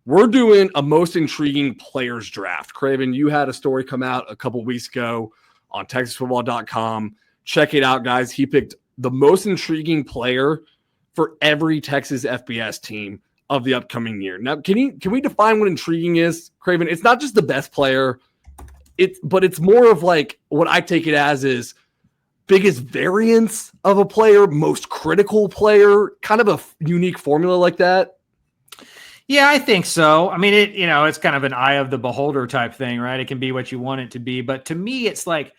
we're doing a most intriguing players draft. Craven, you had a story come out a couple weeks ago on TexasFootball.com. Check it out, guys. He picked the most intriguing player for every Texas FBS team of the upcoming year. Now, can we define what intriguing is, Craven? It's not just the best player, but it's more of like what I take it as is biggest variance of a player, most critical player, kind of a unique formula like that. Yeah, I think so. I mean, it's kind of an eye of the beholder type thing, right? It can be what you want it to be. But to me, it's like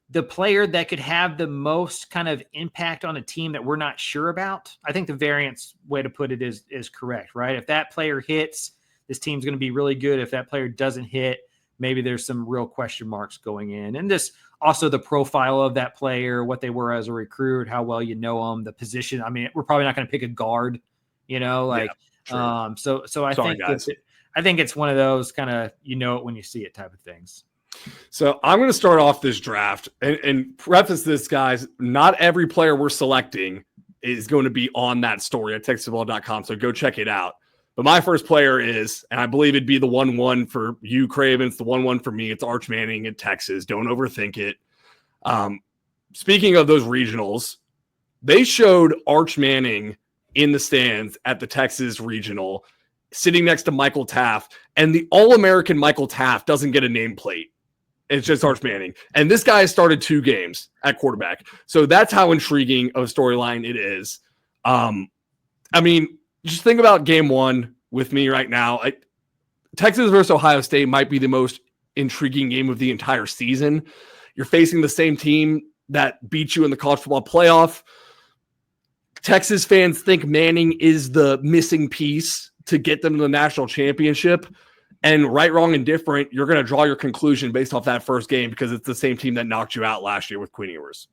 the player that could have the most kind of impact on a team that we're not sure about. I think the variance way to put it is correct, right? If that player hits, this team's going to be really good. If that player doesn't hit, maybe there's some real question marks going in. And this also the profile of that player, what they were as a recruit, how well you know them, the position. I mean, we're probably not going to pick a guard, so I think it's one of those kind of, it when you see it type of things. So I'm going to start off this draft and preface this, guys. Not every player we're selecting is going to be on that story at TexasFootball.com. So go check it out. But my first player is, and I believe it'd be the 1-1 for you, Craven. It's the 1-1 for me. It's Arch Manning at Texas. Don't overthink it. Speaking of those regionals, they showed Arch Manning in the stands at the Texas regional, sitting next to Michael Taft, and the All-American Michael Taft doesn't get a nameplate. It's just Arch Manning. And this guy has started 2 games at quarterback. So that's how intriguing of a storyline it is. I mean, just think about game 1 with me right now. Texas versus Ohio State might be the most intriguing game of the entire season. You're facing the same team that beat you in the college football playoff. Texas fans think Manning is the missing piece to get them to the national championship. And right, wrong, and different, you're going to draw your conclusion based off that first game because it's the same team that knocked you out last year with Quinn Ewers.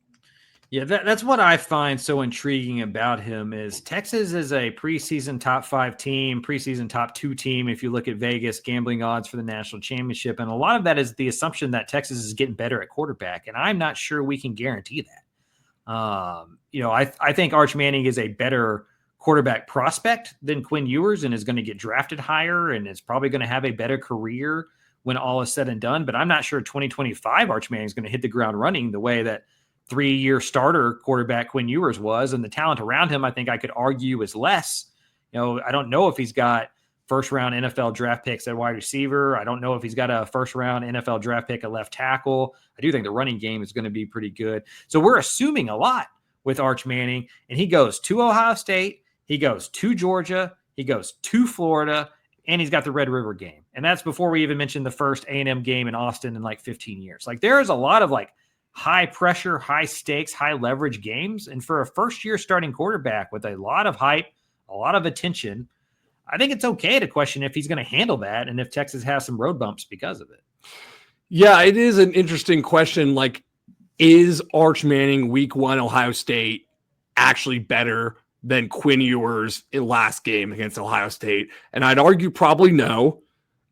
Yeah, that's what I find so intriguing about him is Texas is a preseason top 5 team, preseason top 2 team. If you look at Vegas gambling odds for the national championship, and a lot of that is the assumption that Texas is getting better at quarterback. And I'm not sure we can guarantee that. I think Arch Manning is a better quarterback prospect than Quinn Ewers and is going to get drafted higher and is probably going to have a better career when all is said and done. But I'm not sure 2025 Arch Manning is going to hit the ground running the way that 3-year starter quarterback Quinn Ewers was. And the talent around him, I think I could argue is less. I don't know if he's got first-round NFL draft picks at wide receiver. I don't know if he's got a first-round NFL draft pick at left tackle. I do think the running game is going to be pretty good. So we're assuming a lot with Arch Manning, and he goes to Ohio State, he goes to Georgia, he goes to Florida, and he's got the Red River game. And that's before we even mentioned the first A&M game in Austin in like 15 years. Like there is a lot of like high pressure, high stakes, high leverage games. And for a first-year starting quarterback with a lot of hype, a lot of attention, I think it's okay to question if he's going to handle that and if Texas has some road bumps because of it. Yeah, it is an interesting question. Like, is Arch Manning week 1 Ohio State actually better than Quinn Ewers in last game against Ohio State? And I'd argue probably no.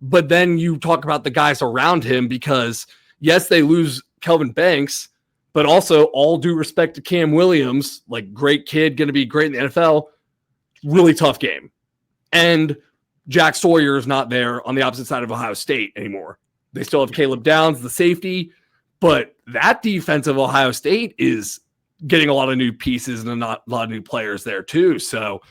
But then you talk about the guys around him because, yes, they lose Kelvin Banks, but also all due respect to Cam Williams, like great kid, going to be great in the NFL, really tough game. And Jack Sawyer is not there on the opposite side of Ohio State anymore. They still have Caleb Downs, the safety, but that defense of Ohio State is getting a lot of new pieces and a lot of new players there too. So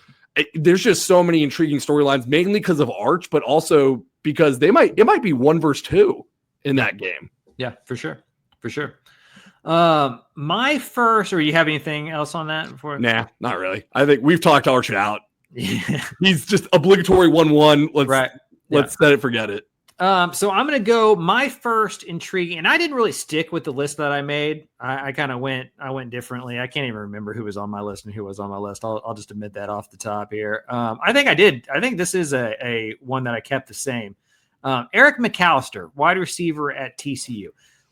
there's just so many intriguing storylines, mainly because of Arch, but also because it might be 1 versus 2 in that game. Yeah, for sure. For sure. My first, or you have anything else on that before? Nah, not really. I think we've talked Arch out. Yeah. He's just obligatory 1-1. Let's set it, forget it. So I'm going to go my first intriguing, and I didn't really stick with the list that I made. I kind of went differently. I can't even remember who was on my list and who was on my list. I'll just admit that off the top here. I think I did. I think this is a one that I kept the same. Eric McAlister, wide receiver at TCU.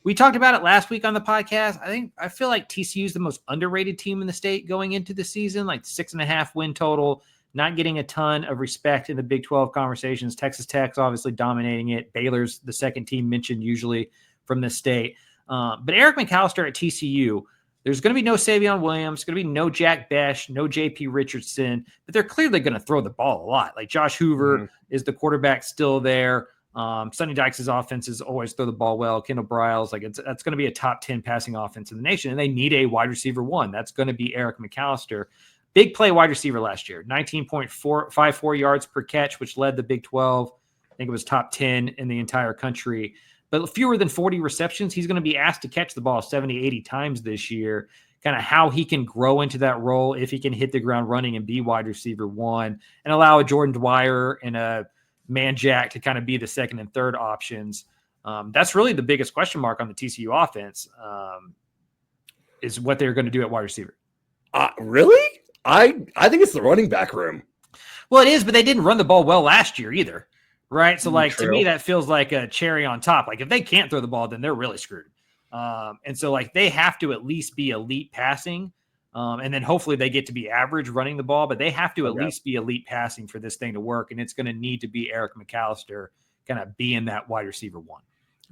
We talked about it last week on the podcast. I feel like TCU is the most underrated team in the state going into the season, like 6.5 win total, not getting a ton of respect in the Big 12 conversations. Texas Tech's obviously dominating it. Baylor's the second team mentioned usually from the state. But Eric McAlister at TCU, There's going to be no Savion Williams, going to be no Jack Besh, no JP Richardson, but they're clearly going to throw the ball a lot. Like Josh Hoover is the quarterback still there. Sonny Dykes' offenses always throw the ball well. Kendall Briles, that's going to be a top 10 passing offense in the nation, and they need a wide receiver one. That's going to be Eric McAlister. Big play wide receiver last year, 19.54 yards per catch, which led the Big 12. I think it was top 10 in the entire country. But fewer than 40 receptions. He's going to be asked to catch the ball 70, 80 times this year. Kind of how he can grow into that role if he can hit the ground running and be wide receiver one and allow a Jordan Dwyer and a Man Jack to kind of be the second and third options. That's really the biggest question mark on the TCU offense, is what they're going to do at wide receiver. Really? I think it's the running back room. Well, it is, but they didn't run the ball well last year either, right? So, True. to me, that feels like a cherry on top. Like, if they can't throw the ball, then they're really screwed. And so, they have to at least be elite passing, and then hopefully they get to be average running the ball, but they have to at least be elite passing for this thing to work, and it's going to need to be Eric McAlister kind of being that wide receiver one.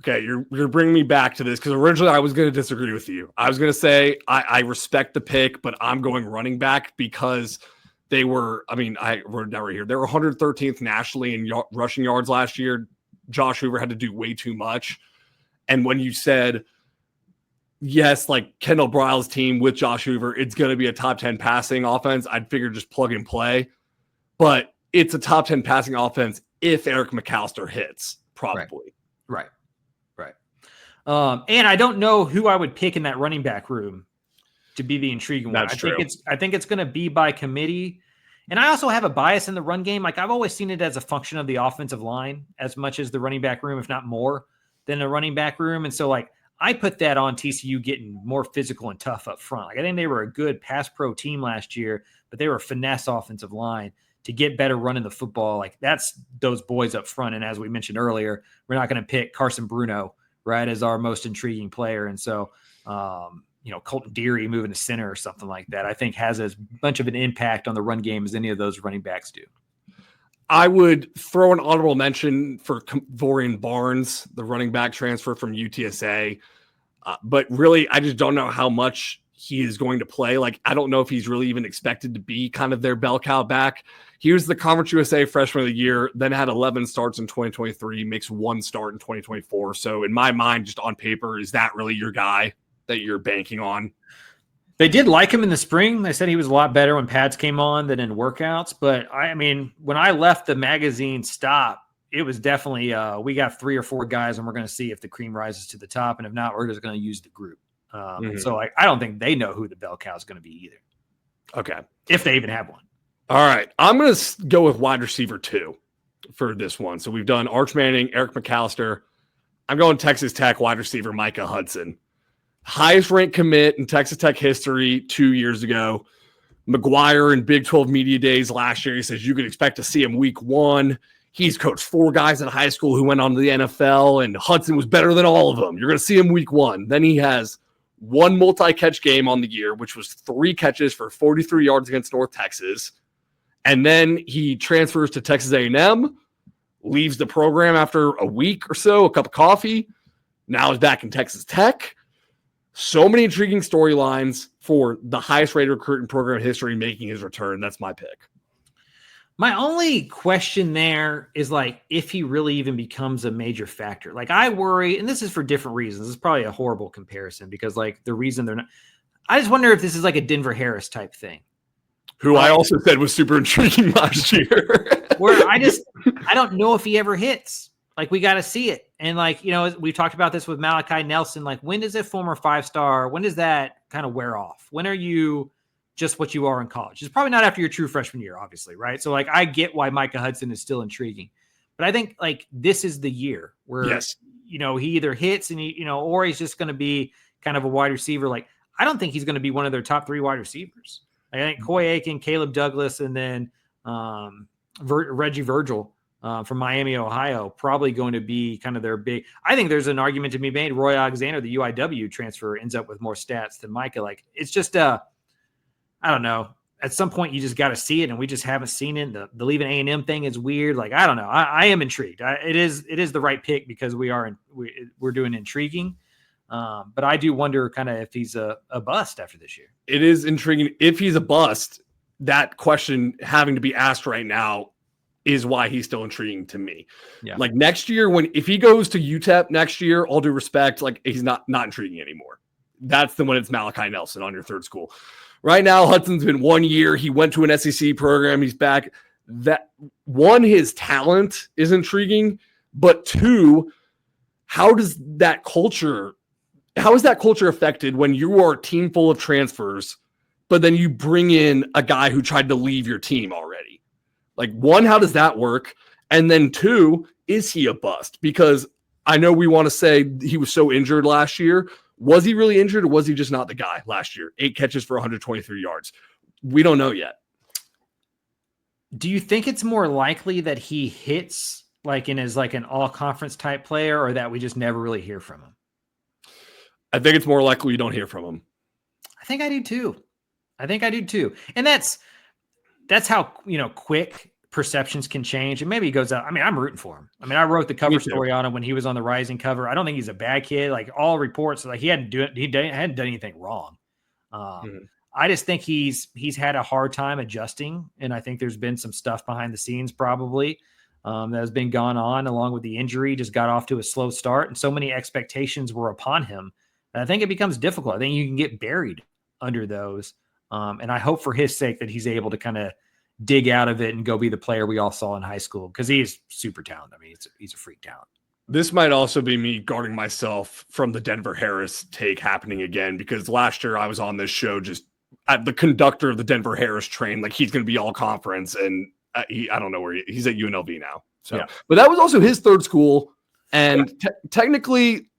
Okay, you're bringing me back to this because originally I was going to disagree with you. I was going to say I respect the pick, but I'm going running back because they were, I wrote down right here, they were 113th nationally in rushing yards last year. Josh Hoover had to do way too much. And when you said, yes, Kendall Briles' team with Josh Hoover, it's going to be a top 10 passing offense, I'd figure just plug and play. But it's a top 10 passing offense if Eric McAlister hits, probably. Right. And I don't know who I would pick in that running back room to be the intriguing one. I think it's going to be by committee. And I also have a bias in the run game. I've always seen it as a function of the offensive line as much as the running back room, if not more than the running back room. And so I put that on TCU getting more physical and tough up front. I think they were a good pass pro team last year, but they were a finesse offensive line to get better running the football. That's those boys up front. And as we mentioned earlier, we're not going to pick Carson Bruno, right, as our most intriguing player. And so, Colton Deary moving to center or something like that, I think has as much of an impact on the run game as any of those running backs do. I would throw an honorable mention for Vorian Barnes, the running back transfer from UTSA. But really, I just don't know how much he is going to play. I don't know if he's really even expected to be kind of their bell cow back. He was the Conference USA Freshman of the Year, then had 11 starts in 2023, makes one start in 2024. So in my mind, just on paper, is that really your guy that you're banking on? They did like him in the spring. They said he was a lot better when pads came on than in workouts. But when I left the magazine stop, it was definitely we got 3 or 4 guys and we're going to see if the cream rises to the top. And if not, we're just going to use the group. So I don't think they know who the bell cow is going to be either. Okay. If they even have one. All right. I'm going to go with wide receiver 2 for this one. So we've done Arch Manning, Eric McAlister. I'm going Texas Tech wide receiver Micah Hudson. Highest ranked commit in Texas Tech history 2 years ago. McGuire in Big 12 media days last year, he says you could expect to see him week 1. He's coached 4 guys in high school who went on to the NFL, and Hudson was better than all of them. You're going to see him week 1. Then he has 1 multi-catch game on the year, which was 3 catches for 43 yards against North Texas. And then he transfers to Texas A&M, leaves the program after a week or so, a cup of coffee. Now he's back in Texas Tech. So many intriguing storylines for the highest rated recruit in program history making his return. That's my pick. My only question there is if he really even becomes a major factor. I worry, and this is for different reasons. It's probably a horrible comparison because the reason they're not, I just wonder if this is a Denver Harris type thing. Who I also said was super intriguing last year. Where I don't know if he ever hits. We got to see it. And we talked about this with Malachi Nelson. When does a former 5-star, when does that kind of wear off? When are you just what you are in college? It's probably not after your true freshman year, obviously, right? So I get why Micah Hudson is still intriguing. But I think this is the year where, he either hits and or he's just going to be kind of a wide receiver. I don't think he's going to be one of their top 3 wide receivers. I think Coy Aiken, Caleb Douglas, and then Reggie Virgil from Miami, Ohio, probably going to be kind of their big. I think there's an argument to be made. Roy Alexander, the UIW transfer, ends up with more stats than Micah. It's just I don't know. At some point, you just got to see it, and we just haven't seen it. The leaving A&M thing is weird. I don't know. I am intrigued. It is the right pick because we're doing intriguing. But I do wonder kind of if he's a bust after this year. It is intriguing. If he's a bust, that question having to be asked right now is why he's still intriguing to me. Yeah. Like next year, if he goes to UTEP next year, all due respect, like he's not intriguing anymore. That's the when it's Malachi Nelson on your third school. Right now, Hudson's been 1 year. He went to an SEC program. He's back. That one, his talent is intriguing, but two, how is that culture affected when you are a team full of transfers, but then you bring in a guy who tried to leave your team already? Like, one, how does that work? And then two, is he a bust? Because I know we want to say he was so injured last year. Was he really injured, or was he just not the guy last year? 8 catches for 123 yards. We don't know yet. Do you think it's more likely that he hits like in as like an all-conference type player, or that we just never really hear from him? I think it's more likely you don't hear from him. I think I do too. And that's how, quick perceptions can change. And maybe he goes out. I mean, I'm rooting for him. I mean, I wrote the cover story on him when he was on the Rising cover. I don't think he's a bad kid. Like, all reports, like he hadn't done anything wrong. I just think he's had a hard time adjusting. And I think there's been some stuff behind the scenes probably that has been gone on along with the injury. Just got off to a slow start. And so many expectations were upon him. And I think it becomes difficult. I think you can get buried under those. And I hope for his sake that he's able to kind of dig out of it and go be the player we all saw in high school, because he is super talented. I mean, he's a freak talent. This might also be me guarding myself from the Denver Harris take happening again, because last year I was on this show just at the conductor of the Denver Harris train. Like, he's going to be all conference, and I don't know where he's at UNLV now. So, yeah. But that was also his third school. And technically,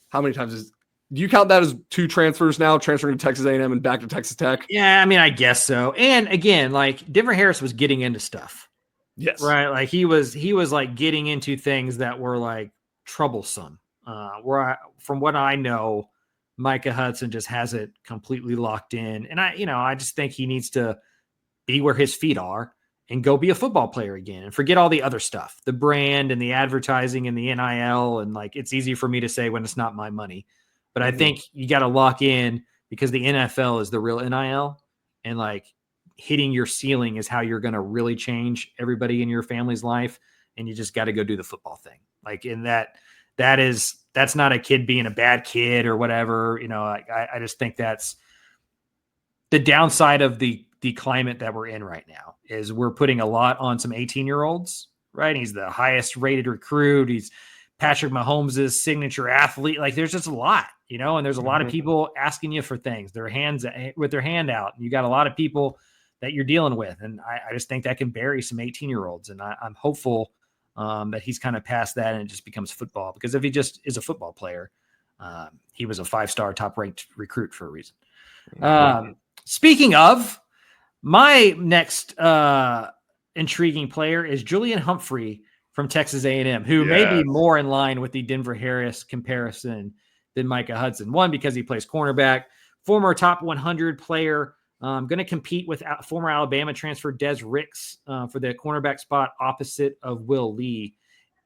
how many times do you count that as 2 transfers now, transferring to Texas A&M and back to Texas Tech? Yeah, I mean, I guess so. And again, like, Denver Harris was getting into stuff. Yes. Right. Like, he was like getting into things that were like troublesome. From what I know, Micah Hudson just has it completely locked in. And I just think he needs to be where his feet are and go be a football player again and forget all the other stuff, the brand and the advertising and the NIL. And like, it's easy for me to say when it's not my money. But I think you got to lock in, because the NFL is the real NIL, and like hitting your ceiling is how you're going to really change everybody in your family's life. And you just got to go do the football thing. Like, in that's not a kid being a bad kid or whatever. I just think that's the downside of the climate that we're in right now, is we're putting a lot on some 18-year-olds, right? He's the highest rated recruit. He's Patrick Mahomes' signature athlete. Like, there's just a lot, and there's a lot of people asking you for things, with their hand out. And you got a lot of people that you're dealing with. And I just think that can bury some 18-year-olds. And I'm hopeful that he's kind of past that and it just becomes football, because if he just is a football player, he was a 5-star top ranked recruit for a reason. Speaking of, my next intriguing player is Julian Humphery from Texas A&M, who may be more in line with the Denver Harris comparison than Micah Hudson. One, because he plays cornerback, former top 100 player, going to compete with former Alabama transfer Des Ricks for the cornerback spot opposite of Will Lee.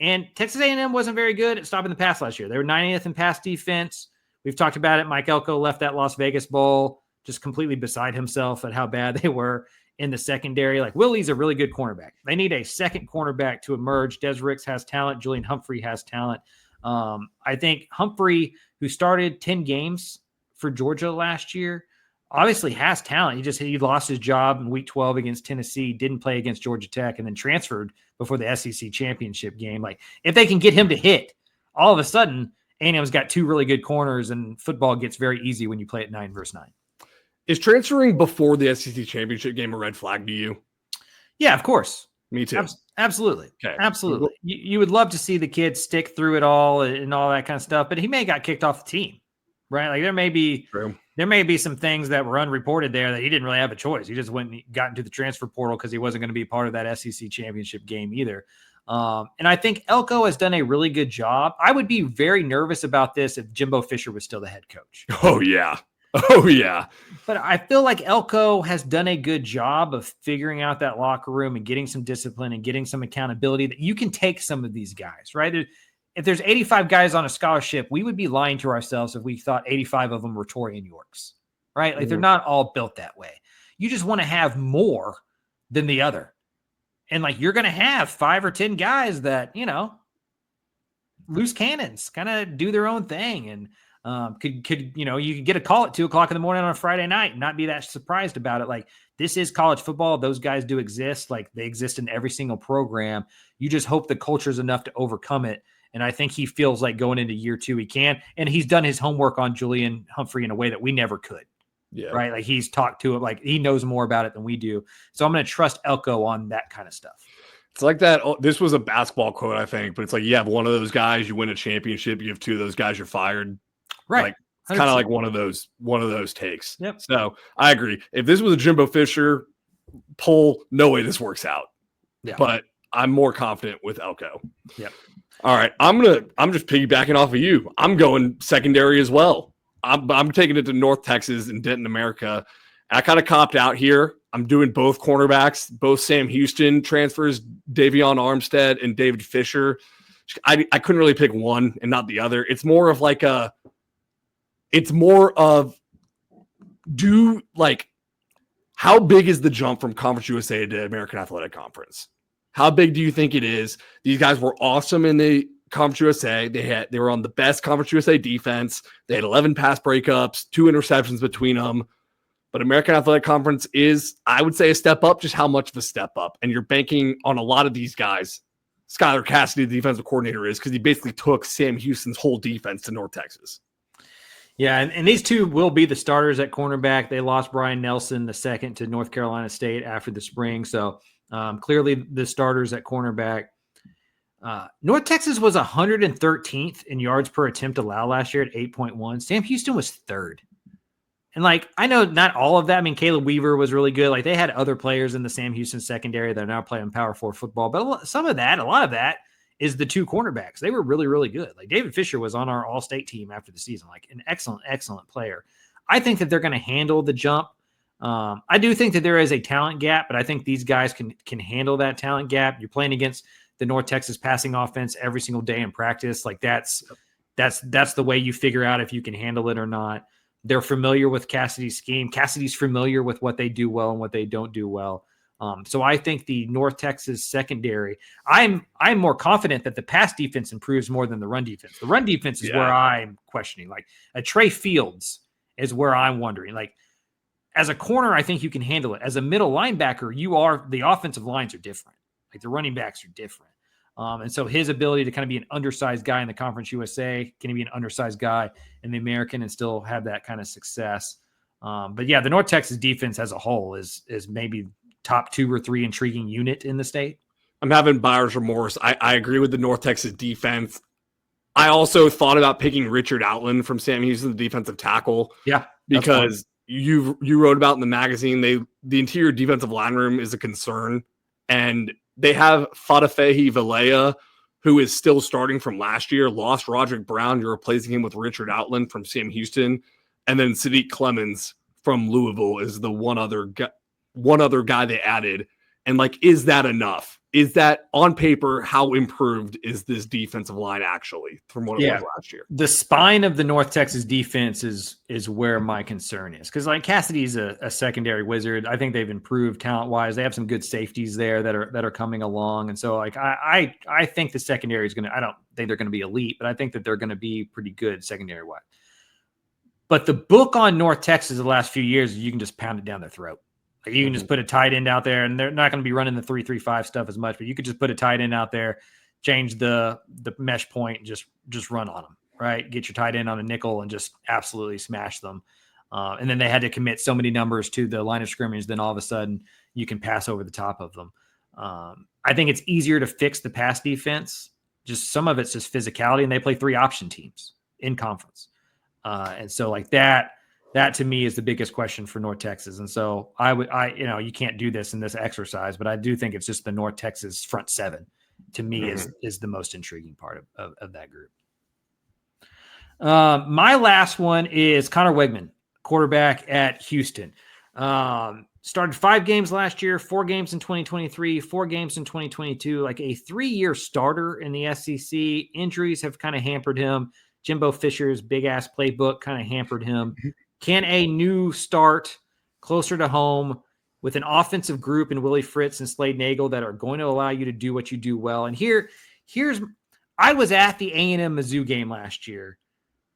And Texas A&M wasn't very good at stopping the pass last year. They were 90th in pass defense. We've talked about it. Mike Elko left that Las Vegas Bowl just completely beside himself at how bad they were in the secondary. Like, Will Lee's a really good cornerback. They need a second cornerback to emerge. Des Ricks has talent. Julian Humphery has talent. I think Humphery, who started 10 games for Georgia last year, obviously has talent. He lost his job in week 12 against Tennessee, didn't play against Georgia Tech, and then transferred before the SEC championship game. Like, if they can get him to hit, all of a sudden A&M's got 2 really good corners, and football gets very easy when you play at 9 versus 9. Is transferring before the SEC championship game a red flag to you? Yeah, of course. Me too. Absolutely. Okay. Absolutely. You would love to see the kid stick through it all and all that kind of stuff, but he may have got kicked off the team, right? Like, there may be some things that were unreported there that he didn't really have a choice. He just went and got into the transfer portal because he wasn't going to be part of that SEC championship game either. And I think Elko has done a really good job. I would be very nervous about this if Jimbo Fisher was still the head coach. Oh, yeah. Oh, yeah. But I feel like Elko has done a good job of figuring out that locker room and getting some discipline and getting some accountability that you can take some of these guys, right? if there's 85 guys on a scholarship, we would be lying to ourselves if we thought 85 of them were Torian Yorks, right? Like they're not all built that way. You just want to have more than the other. And like, you're going to have 5 or 10 guys that, loose cannons kind of do their own thing. And you could get a call at 2:00 in the morning on a Friday night and not be that surprised about it. Like, this is college football. Those guys do exist. Like, they exist in every single program. You just hope the culture is enough to overcome it. And I think he feels like going into year 2, he can. And he's done his homework on Julian Humphery in a way that we never could. Yeah. Right. Like, he's talked to it. Like, he knows more about it than we do. So I'm going to trust Elko on that kind of stuff. It's like that. This was a basketball quote, I think, but it's like, you have one of those guys, you win a championship. You have 2 of those guys, you're fired. Right. Like, it's kind of like one of those takes. Yep. So I agree. If this was a Jimbo Fisher poll, no way this works out. Yeah. But I'm more confident with Elko. Yep. All right. I'm just piggybacking off of you. I'm going secondary as well. I'm taking it to North Texas and Denton, America. I kind of copped out here. I'm doing both cornerbacks, both Sam Houston transfers, Davion Armstead and David Fisher. I couldn't really pick one and not the other. It's more of how big is the jump from Conference USA to American Athletic Conference? How big do you think it is? These guys were awesome in the Conference USA. They were on the best Conference USA defense. They had 11 pass breakups, 2 interceptions between them. But American Athletic Conference is, I would say, a step up. Just how much of a step up? And you're banking on a lot of these guys. Skylar Cassidy, the defensive coordinator, is, because he basically took Sam Houston's whole defense to North Texas. Yeah, and these 2 will be the starters at cornerback. They lost Brian Nelson II to North Carolina State after the spring. So clearly the starters at cornerback. North Texas was 113th in yards per attempt allowed last year at 8.1. Sam Houston was 3rd. And like, I know not all of that. I mean, Caleb Weaver was really good. Like, they had other players in the Sam Houston secondary that are now playing Power 4 football. But a lot of that is the 2 cornerbacks. They were really, really good. Like, David Fisher was on our all-state team after the season, like an excellent, excellent player. I think that they're going to handle the jump. I do think that there is a talent gap, but I think these guys can handle that talent gap. You're playing against the North Texas passing offense every single day in practice. Like, that's the way you figure out if you can handle it or not. They're familiar with Cassidy's scheme. Cassidy's familiar with what they do well and what they don't do well. So I think the North Texas secondary, I'm more confident that the pass defense improves more than the run defense. The run defense is where I'm questioning. Like, a Trey Fields is where I'm wondering. Like, as a corner, I think you can handle it. As a middle linebacker, the offensive lines are different. Like, the running backs are different. And so his ability to kind of be an undersized guy in the Conference USA, can he be an undersized guy in the American and still have that kind of success? But yeah, the North Texas defense as a whole is maybe top 2 or 3 intriguing unit in the state. I'm having buyer's remorse. I agree with the North Texas defense. I also thought about picking Richard Outland from Sam Houston, the defensive tackle. Yeah, because you wrote about in the magazine, the interior defensive line room is a concern, and they have Fadafehi Valea, who is still starting from last year, lost Roderick Brown. You're replacing him with Richard Outland from Sam Houston. And then Sadiq Clemens from Louisville is the one other guy they added. And like, is that enough? Is that on paper, how improved is this defensive line actually from what it was last year? The spine of the North Texas defense is where my concern is. Because like, Cassidy's a secondary wizard. I think they've improved talent-wise. They have some good safeties there that are coming along. And so like, I think the secondary is I don't think they're going to be elite, but I think that they're going to be pretty good secondary-wise. But the book on North Texas the last few years, you can just pound it down their throat. Like, you can just put a tight end out there, and they're not going to be running the 3-3-5 stuff as much, but you could just put a tight end out there, change the mesh point, and just run on them, right? Get your tight end on a nickel and just absolutely smash them. And then they had to commit so many numbers to the line of scrimmage, then all of a sudden you can pass over the top of them. I think it's easier to fix the pass defense. Just some of it's just physicality, and they play 3 option teams in conference. And so like that to me is the biggest question for North Texas. And so you can't do this in this exercise, but I do think it's just the North Texas front 7 to me is the most intriguing part of that group. My last one is Connor Weigman, quarterback at Houston. Started 5 games last year, 4 games in 2023, 4 games in 2022, like a 3-year starter in the SEC. Injuries have kind of hampered him. Jimbo Fisher's big ass playbook kind of hampered him. Can a new start closer to home with an offensive group in Willie Fritz and Slade Nagel that are going to allow you to do what you do well? And here's I was at the A&M Mizzou game last year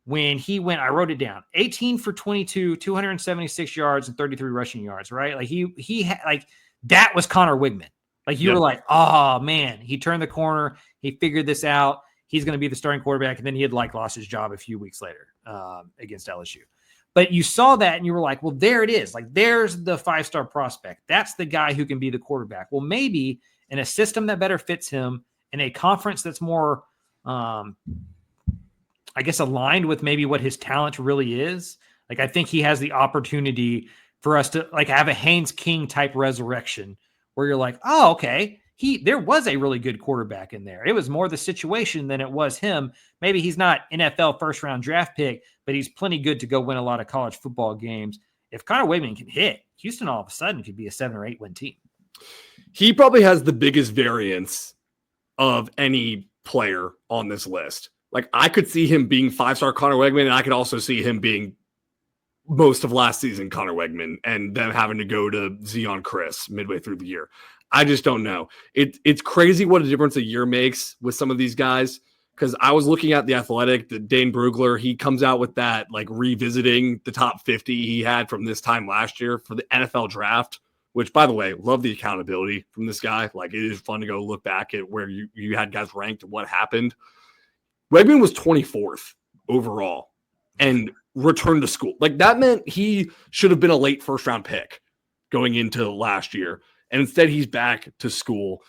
when he went, I wrote it down, 18 for 22, 276 yards and 33 rushing yards, right? Like he had, like, that was Connor Weigman. Like you were like, oh man, he turned the corner. He figured this out. He's going to be the starting quarterback. And then he had lost his job a few weeks later against LSU. But you saw that and you were like, well, there it is. Like there's the 5-star prospect. That's the guy who can be the quarterback. Well, maybe in a system that better fits him, in a conference that's more, I guess, aligned with maybe what his talent really is. Like, I think he has the opportunity for us to have a Haynes King type resurrection where you're like, oh, okay, there was a really good quarterback in there. It was more the situation than it was him. Maybe he's not NFL first round draft pick, but he's plenty good to go win a lot of college football games. If Connor Weigman can hit, Houston all of a sudden could be a 7 or 8 win team. He probably has the biggest variance of any player on this list. Like, I could see him being 5-star Connor Weigman, and I could also see him being most of last season Connor Weigman and them having to go to Zion Chris midway through the year. I just don't know. It's crazy what a difference a year makes with some of these guys, because I was looking at The Athletic, the Dane Brugler, he comes out with that, revisiting the top 50 he had from this time last year for the NFL draft, which, by the way, love the accountability from this guy. It is fun to go look back at where you had guys ranked and what happened. Weigman was 24th overall and returned to school. That meant he should have been a late first-round pick going into last year. And instead, he's back to school.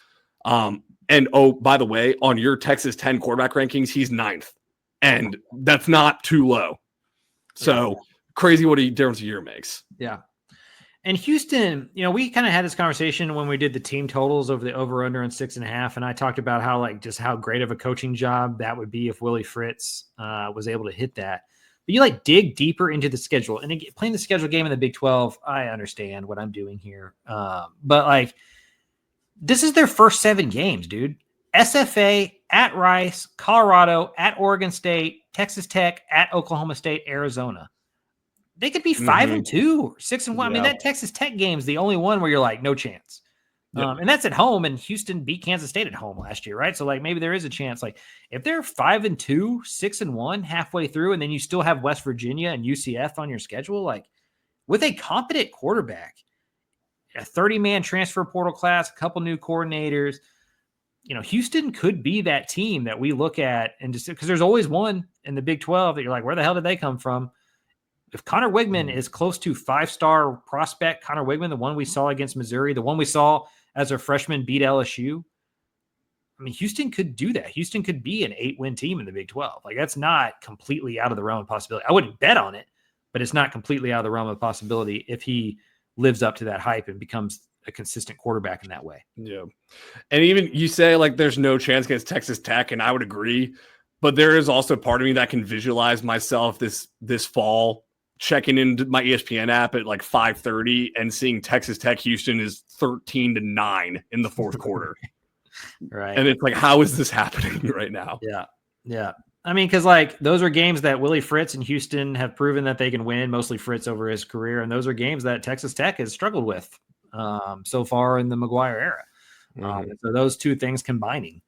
And, oh, by the way, on your Texas 10 quarterback rankings, he's 9th. And that's not too low. So crazy what a difference a year makes. Yeah. And Houston, we kind of had this conversation when we did the team totals over the over-under and 6.5. And I talked about how, just how great of a coaching job that would be if Willie Fritz was able to hit that. But you dig deeper into the schedule, and playing the schedule game in the Big 12, I understand what I'm doing here. But this is their first 7 games, dude. SFA at Rice, Colorado at Oregon State, Texas Tech at Oklahoma State, Arizona. They could be 5-2 or 6-1. Yeah. I mean, that Texas Tech game is the only one where you're no chance. Yeah. And that's at home, and Houston beat Kansas State at home last year, right? So maybe there is a chance. If they're 5-2, 6-1 halfway through, and then you still have West Virginia and UCF on your schedule, with a competent quarterback, a 30-man transfer portal class, a couple new coordinators, Houston could be that team that we look at, and just because there's always one in the Big 12 that you're like, where the hell did they come from? If Connor Weigman is close to 5-star prospect, Connor Weigman, the one we saw against Missouri, the one we saw as a freshman beat LSU, I mean, Houston could do that. Houston could be an 8-win team in the Big 12. That's not completely out of the realm of possibility. I wouldn't bet on it, but it's not completely out of the realm of possibility if he lives up to that hype and becomes a consistent quarterback in that way. Yeah. And even you say there's no chance against Texas Tech, and I would agree, but there is also part of me that can visualize myself this fall checking into my ESPN app at 5:30 and seeing Texas Tech Houston is 13-9 in the fourth quarter. Right. And it's how is this happening right now? Yeah. Yeah. I mean, because those are games that Willie Fritz and Houston have proven that they can win, mostly Fritz over his career. And those are games that Texas Tech has struggled with so far in the McGuire era. So those two things combining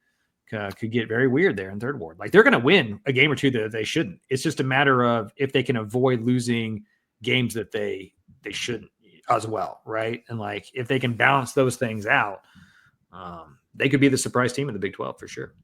could get very weird there in Third Ward. They're going to win a game or two that they shouldn't. It's just a matter of if they can avoid losing games that they shouldn't as well, right? And if they can balance those things out, they could be the surprise team in the Big 12 for sure.